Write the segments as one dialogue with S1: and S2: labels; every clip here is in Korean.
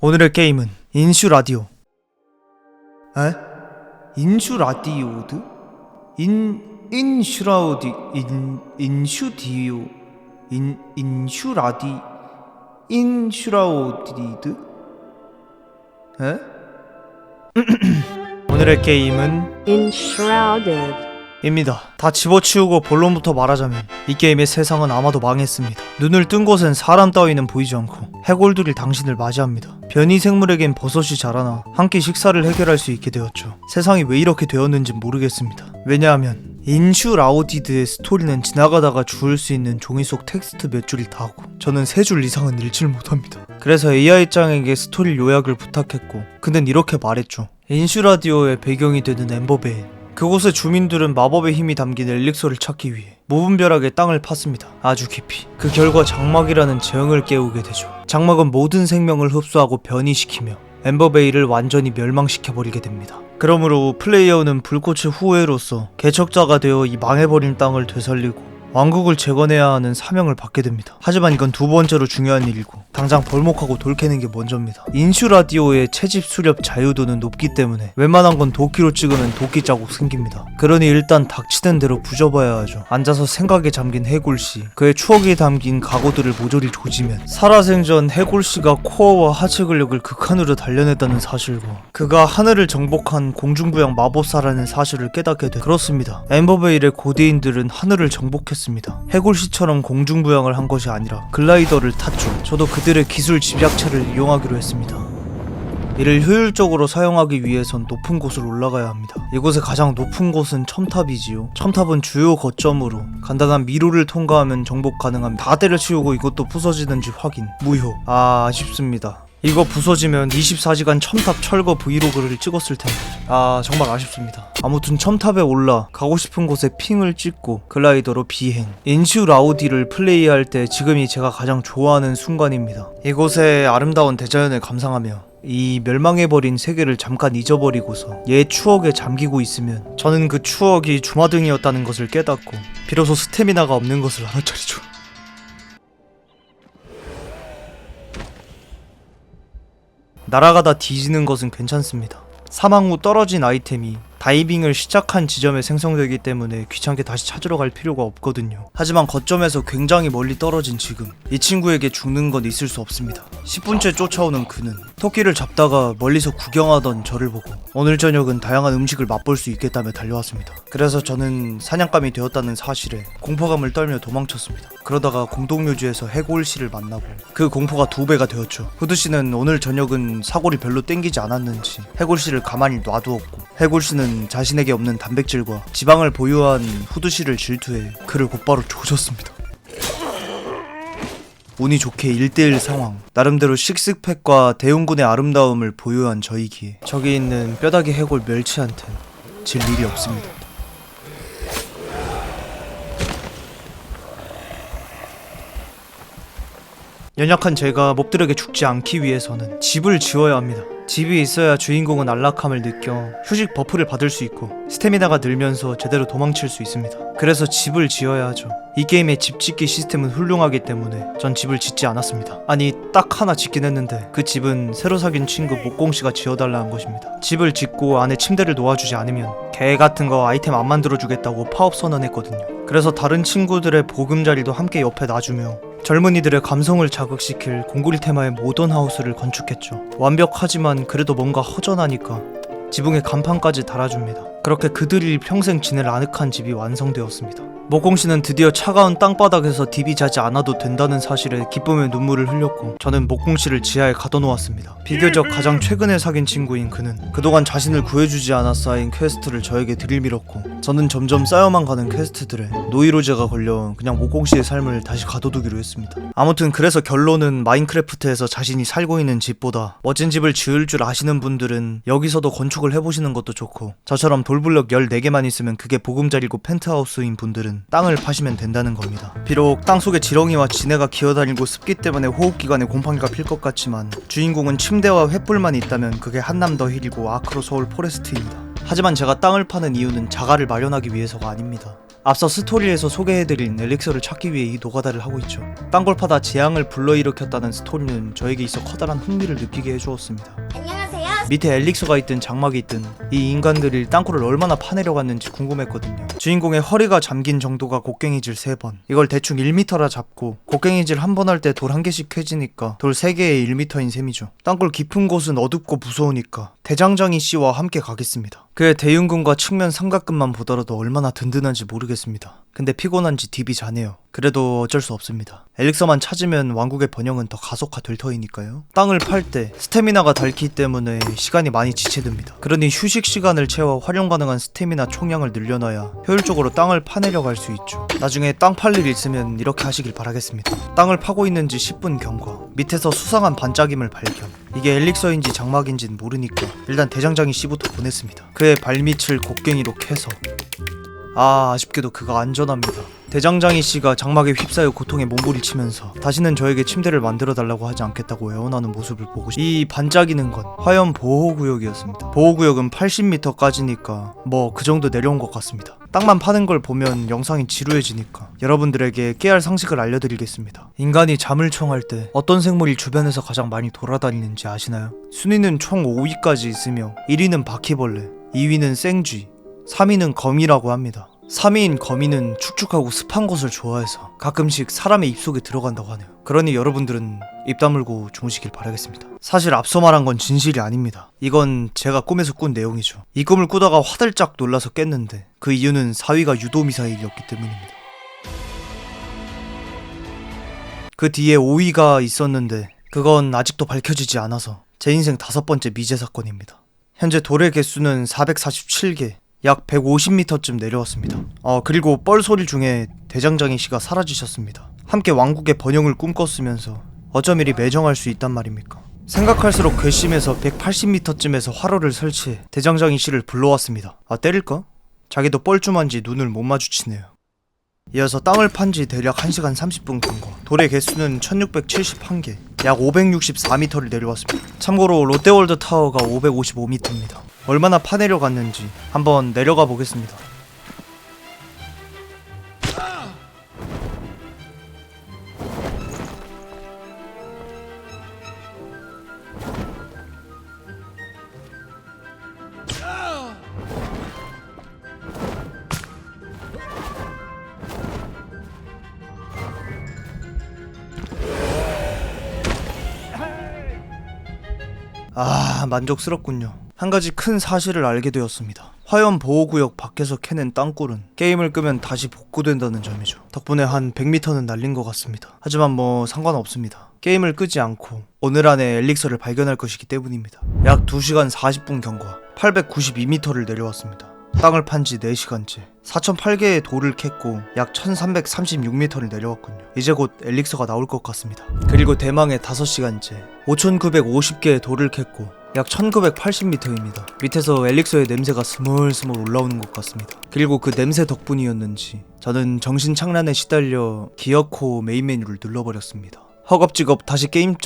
S1: 오늘의 게임은 인슈라디오. 에? 인슈라디오드? 인슈라디오 인슈라오디드? 에? 오늘의 게임은
S2: Enshrouded.
S1: 입니다. 다 집어치우고 본론부터 말하자면 이 게임의 세상은 아마도 망했습니다. 눈을 뜬 곳엔 사람 따위는 보이지 않고 해골들이 당신을 맞이합니다. 변이 생물에겐 버섯이 자라나 한 끼 식사를 해결할 수 있게 되었죠. 세상이 왜 이렇게 되었는지 모르겠습니다. 왜냐하면 인슈라우디드의 스토리는 지나가다가 주울 수 있는 종이 속 텍스트 몇 줄이 다고 저는 3줄 이상은 읽지를 못합니다. 그래서 AI짱에게 스토리 요약을 부탁했고 그는 이렇게 말했죠. 인슈라디오의 배경이 되는 엠버베인, 그곳의 주민들은 마법의 힘이 담긴 엘릭서를 찾기 위해 무분별하게 땅을 팠습니다. 아주 깊이. 그 결과 장막이라는 재앙을 깨우게 되죠. 장막은 모든 생명을 흡수하고 변이시키며 엠버베이를 완전히 멸망시켜버리게 됩니다. 그러므로 플레이어는 불꽃의 후예로서 개척자가 되어 이 망해버린 땅을 되살리고 왕국을 재건해야 하는 사명을 받게 됩니다. 하지만 이건 두 번째로 중요한 일이고 당장 벌목하고 돌 캐는 게 먼저입니다. 인슈라디오의 채집 수렵 자유도는 높기 때문에 웬만한 건 도끼로 찍으면 도끼 자국 생깁니다. 그러니 일단 닥치는 대로 부숴봐야 하죠. 앉아서 생각에 잠긴 해골씨, 그의 추억이 담긴 가구들을 모조리 조지면 살아생전 해골씨가 코어와 하체 근력을 극한으로 단련했다는 사실과 그가 하늘을 정복한 공중부양 마법사라는 사실을 깨닫게 돼. 그렇습니다. 엠버베일의 고대인들은 하늘을 정복했습니다. 해골씨처럼 공중부양을 한 것이 아니라 글라이더를 탔죠. 저도 그들의 기술 집약체를 이용하기로 했습니다. 이를 효율적으로 사용하기 위해선 높은 곳을 올라가야 합니다. 이곳의 가장 높은 곳은 첨탑이지요. 첨탑은 주요 거점으로 간단한 미로를 통과하면 정복 가능합니다. 다 때려치우고 이것도 부서지는지 확인. 무효. 아쉽습니다. 이거 부서지면 24시간 첨탑 철거 브이로그를 찍었을 텐데 정말 아쉽습니다. 아무튼 첨탑에 올라 가고 싶은 곳에 핑을 찍고 글라이더로 비행. 인슈라우디를 플레이할 때 지금이 제가 가장 좋아하는 순간입니다. 이곳의 아름다운 대자연을 감상하며 이 멸망해버린 세계를 잠깐 잊어버리고서 옛 추억에 잠기고 있으면 저는 그 추억이 주마등이었다는 것을 깨닫고 비로소 스태미나가 없는 것을 알아차리죠. 날아가다 뒤지는 것은 괜찮습니다. 사망 후 떨어진 아이템이 다이빙을 시작한 지점에 생성되기 때문에 귀찮게 다시 찾으러 갈 필요가 없거든요. 하지만 거점에서 굉장히 멀리 떨어진 지금 이 친구에게 죽는 건 있을 수 없습니다. 10분째 쫓아오는 그는 토끼를 잡다가 멀리서 구경하던 저를 보고 오늘 저녁은 다양한 음식을 맛볼 수 있겠다며 달려왔습니다. 그래서 저는 사냥감이 되었다는 사실에 공포감을 떨며 도망쳤습니다. 그러다가 공동묘지에서 해골씨를 만나고 그 공포가 2배가 되었죠. 후드씨는 오늘 저녁은 사골이 별로 땡기지 않았는지 해골씨를 가만히 놔두었고 해골씨는 자신에게 없는 단백질과 지방을 보유한 후드씨를 질투해 그를 곧바로 조졌습니다. 운이 좋게 1대1 상황. 나름대로 식스팩과 대흉군의 아름다움을 보유한 저이기에 저기 있는 뼈다귀 해골 멸치한텐 질 일이 없습니다. 연약한 제가 몹들에게 죽지 않기 위해서는 집을 지어야 합니다. 집이 있어야 주인공은 안락함을 느껴 휴식 버프를 받을 수 있고 스태미나가 늘면서 제대로 도망칠 수 있습니다. 그래서 집을 지어야 하죠. 이 게임의 집 짓기 시스템은 훌륭하기 때문에 전 집을 짓지 않았습니다. 아니, 딱 하나 짓긴 했는데 그 집은 새로 사귄 친구 목공씨가 지어달라 한 것입니다. 집을 짓고 안에 침대를 놓아주지 않으면 개 같은 거 아이템 안 만들어주겠다고 파업 선언했거든요. 그래서 다른 친구들의 보금자리도 함께 옆에 놔주며 젊은이들의 감성을 자극시킬 공구리 테마의 모던 하우스를 건축했죠. 완벽하지만 그래도 뭔가 허전하니까 지붕에 간판까지 달아줍니다. 그렇게 그들이 평생 지낼 아늑한 집이 완성되었습니다. 목공씨는 드디어 차가운 땅바닥에서 딥이 자지 않아도 된다는 사실에 기쁨의 눈물을 흘렸고 저는 목공씨를 지하에 가둬놓았습니다. 비교적 가장 최근에 사귄 친구인 그는 그동안 자신을 구해주지 않아 쌓인 퀘스트를 저에게 들이밀었고 저는 점점 쌓여만 가는 퀘스트들에 노이로제가 걸려 그냥 목공씨의 삶을 다시 가둬두기로 했습니다. 아무튼 그래서 결론은 마인크래프트에서 자신이 살고 있는 집보다 멋진 집을 지을 줄 아시는 분들은 여기서도 건축을 해보시는 것도 좋고 저처럼 돌블럭 14개만 있으면 그게 보금자리고 펜트하우스인 분들은 땅을 파시면 된다는 겁니다. 비록 땅속에 지렁이와 지네가 기어다니고 습기 때문에 호흡기관에 곰팡이가 필 것 같지만 주인공은 침대와 횃불만 있다면 그게 한남 더 힐이고 아크로 서울 포레스트입니다. 하지만 제가 땅을 파는 이유는 자가를 마련하기 위해서가 아닙니다. 앞서 스토리에서 소개해드린 엘릭서를 찾기 위해 이 노가다를 하고 있죠. 땅굴 파다 재앙을 불러일으켰다는 스토리는 저에게 있어 커다란 흥미를 느끼게 해주었습니다.
S3: 안녕하세요.
S1: 밑에 엘릭서가 있든 장막이 있든 이 인간들이 땅굴을 얼마나 파내려 갔는지 궁금했거든요. 주인공의 허리가 잠긴 정도가 곡괭이질 3번, 이걸 대충 1m라 잡고 곡괭이질 한 번 할 때 돌 1개씩 캐지니까 돌 3개에 1m인 셈이죠. 땅굴 깊은 곳은 어둡고 무서우니까 대장장이 씨와 함께 가겠습니다. 그의 대흉근과 측면 삼각근만 보더라도 얼마나 든든한지 모르겠습니다. 근데 피곤한지 딥이 자네요. 그래도 어쩔 수 없습니다. 엘릭서만 찾으면 왕국의 번영은 더 가속화될 터이니까요. 땅을 팔 때 스태미나가 닳기 때문에 시간이 많이 지체됩니다. 그러니 휴식 시간을 채워 활용 가능한 스태미나 총량을 늘려놔야 효율적으로 땅을 파내려고 할 수 있죠. 나중에 땅 팔 일 있으면 이렇게 하시길 바라겠습니다. 땅을 파고 있는지 10분 경과, 밑에서 수상한 반짝임을 발견. 이게 엘릭서인지 장막인지는 모르니까 일단 대장장이 씨부터 보냈습니다. 그의 발밑을 곡괭이로 캐서 아쉽게도 그가 안전합니다. 대장장이 씨가 장막에 휩싸여 고통에 몸부림치면서 다시는 저에게 침대를 만들어 달라고 하지 않겠다고 애원하는 모습을 보고 이 반짝이는 건 화염 보호구역이었습니다. 보호구역은 80m까지니까 뭐 그 정도 내려온 것 같습니다. 땅만 파는 걸 보면 영상이 지루해지니까 여러분들에게 깨알 상식을 알려드리겠습니다. 인간이 잠을 청할 때 어떤 생물이 주변에서 가장 많이 돌아다니는지 아시나요? 순위는 총 5위까지 있으며 1위는 바퀴벌레, 2위는 생쥐, 3위는 거미라고 합니다. 3위인 거미는 축축하고 습한 곳을 좋아해서 가끔씩 사람의 입속에 들어간다고 하네요. 그러니 여러분들은 입 다물고 주무시길 바라겠습니다. 사실 앞서 말한 건 진실이 아닙니다. 이건 제가 꿈에서 꾼 내용이죠. 이 꿈을 꾸다가 화들짝 놀라서 깼는데 그 이유는 4위가 유도미사일이었기 때문입니다. 그 뒤에 5위가 있었는데 그건 아직도 밝혀지지 않아서 제 인생 5번째 미제 사건입니다. 현재 돌의 개수는 447개, 약 150m쯤 내려왔습니다. 그리고 뻘소리 중에 대장장이 씨가 사라지셨습니다. 함께 왕국의 번영을 꿈꿨으면서 어쩜 이리 매정할 수 있단 말입니까? 생각할수록 괘씸해서 180m쯤에서 화로를 설치해 대장장이 씨를 불러왔습니다. 때릴까? 자기도 뻘쭘한지 눈을 못 마주치네요. 이어서 땅을 판지 대략 1시간 30분 경과, 돌의 개수는 1671개, 약 564m를 내려왔습니다. 참고로 롯데월드 타워가 555m입니다. 얼마나 파내려 갔는지 한번 내려가 보겠습니다. 만족스럽군요. 한 가지 큰 사실을 알게 되었습니다. 화염 보호구역 밖에서 캐낸 땅굴은 게임을 끄면 다시 복구된다는 점이죠. 덕분에 한 100m는 날린 것 같습니다. 하지만 뭐 상관없습니다. 게임을 끄지 않고 오늘 안에 엘릭서를 발견할 것이기 때문입니다. 약 2시간 40분 경과, 892m를 내려왔습니다. 땅을 판 지 4시간째 4008개의 돌을 캤고 약 1336m를 내려왔군요. 이제 곧 엘릭서가 나올 것 같습니다. 그리고 대망의 5시간째 5950개의 돌을 캤고 약 1980m입니다. 밑에서 엘릭서의 냄새가 스물스물 올라오는 것 같습니다. 그리고 그 냄새 덕분이었는지 저는 정신착란에 시달려 기어코 메인 메뉴를 눌러버렸습니다. 허겁지겁 다시 게임에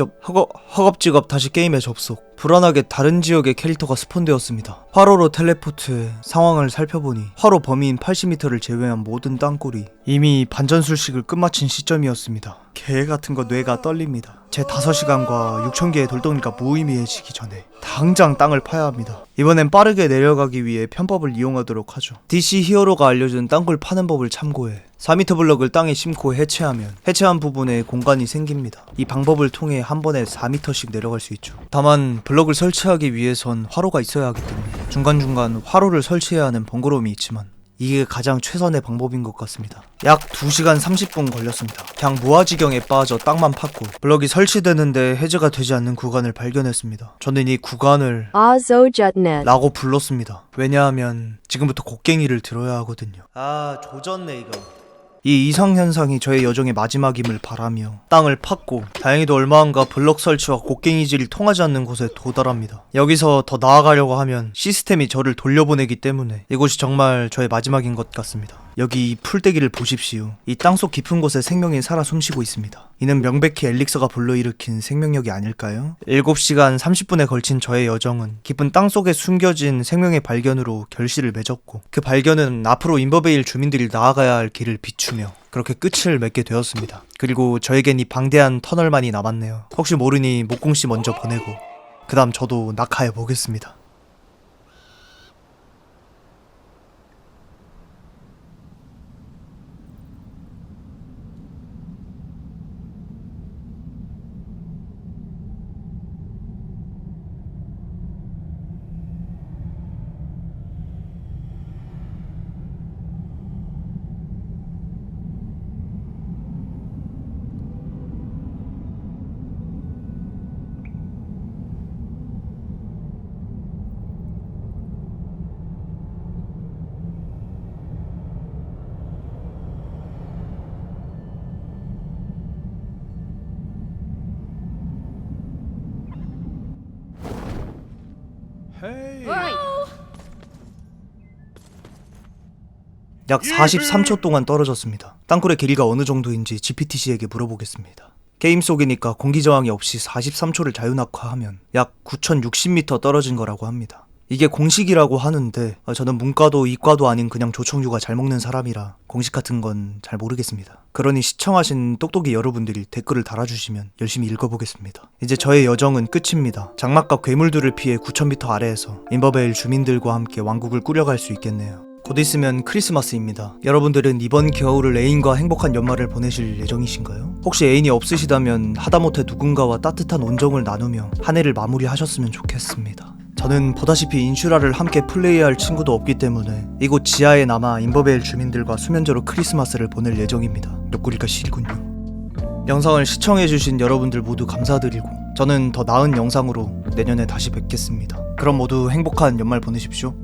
S1: 접속. 불안하게 다른 지역의 캐릭터가 스폰되었습니다. 화로로 텔레포트해 상황을 살펴보니 화로 범위인 80m를 제외한 모든 땅굴이 이미 반전술식을 끝마친 시점이었습니다. 개 같은 거 뇌가 떨립니다. 제 5시간과 6000개의 돌덩이가 무의미해지기 전에 당장 땅을 파야 합니다. 이번엔 빠르게 내려가기 위해 편법을 이용하도록 하죠. DC 히어로가 알려준 땅굴 파는 법을 참고해 4m 블럭을 땅에 심고 해체하면 해체한 부분에 공간이 생깁니다. 이 방법을 통해 한 번에 4m씩 내려갈 수 있죠. 다만 블럭을 설치하기 위해선 화로가 있어야 하기 때문에 중간중간 화로를 설치해야 하는 번거로움이 있지만 이게 가장 최선의 방법인 것 같습니다. 약 2시간 30분 걸렸습니다. 그냥 무아지경에 빠져 땅만 팠고 블럭이 설치되는데 해제가 되지 않는 구간을 발견했습니다. 저는 이 구간을
S2: Ozojutnet.
S1: 라고 불렀습니다. 왜냐하면 지금부터 곡괭이를 들어야 하거든요. 조졌네 이거. 이 이상현상이 저의 여정의 마지막임을 바라며 땅을 팠고 다행히도 얼마 안가 블럭 설치와 곡괭이질이 통하지 않는 곳에 도달합니다. 여기서 더 나아가려고 하면 시스템이 저를 돌려보내기 때문에 이곳이 정말 저의 마지막인 것 같습니다. 여기 이 풀떼기를 보십시오. 이 땅속 깊은 곳에 생명이 살아 숨쉬고 있습니다. 이는 명백히 엘릭서가 불러일으킨 생명력이 아닐까요? 7시간 30분에 걸친 저의 여정은 깊은 땅속에 숨겨진 생명의 발견으로 결실을 맺었고, 그 발견은 앞으로 인버베일 주민들이 나아가야 할 길을 비추며 그렇게 끝을 맺게 되었습니다. 그리고 저에겐 이 방대한 터널만이 남았네요. 혹시 모르니 목공씨 먼저 보내고 그 다음 저도 낙하해 보겠습니다. 약 43초 동안 떨어졌습니다. 땅굴의 길이가 어느 정도인지 GPTC에게 물어보겠습니다. 게임 속이니까 공기 저항이 없이 43초를 자유낙하하면 약 9,060m 떨어진 거라고 합니다. 이게 공식이라고 하는데 저는 문과도 이과도 아닌 그냥 조청유가 잘 먹는 사람이라 공식 같은 건 잘 모르겠습니다. 그러니 시청하신 똑똑이 여러분들이 댓글을 달아주시면 열심히 읽어보겠습니다. 이제 저의 여정은 끝입니다. 장막과 괴물들을 피해 9,000m 아래에서 인버베일 주민들과 함께 왕국을 꾸려갈 수 있겠네요. 곧 있으면 크리스마스입니다. 여러분들은 이번 겨울을 애인과 행복한 연말을 보내실 예정이신가요? 혹시 애인이 없으시다면 하다못해 누군가와 따뜻한 온정을 나누며 한 해를 마무리하셨으면 좋겠습니다. 저는 보다시피 인슈라를 함께 플레이할 친구도 없기 때문에 이곳 지하에 남아 인버베일 주민들과 수면제로 크리스마스를 보낼 예정입니다. 옆구리가 시리군요. 영상을 시청해주신 여러분들 모두 감사드리고 저는 더 나은 영상으로 내년에 다시 뵙겠습니다. 그럼 모두 행복한 연말 보내십시오.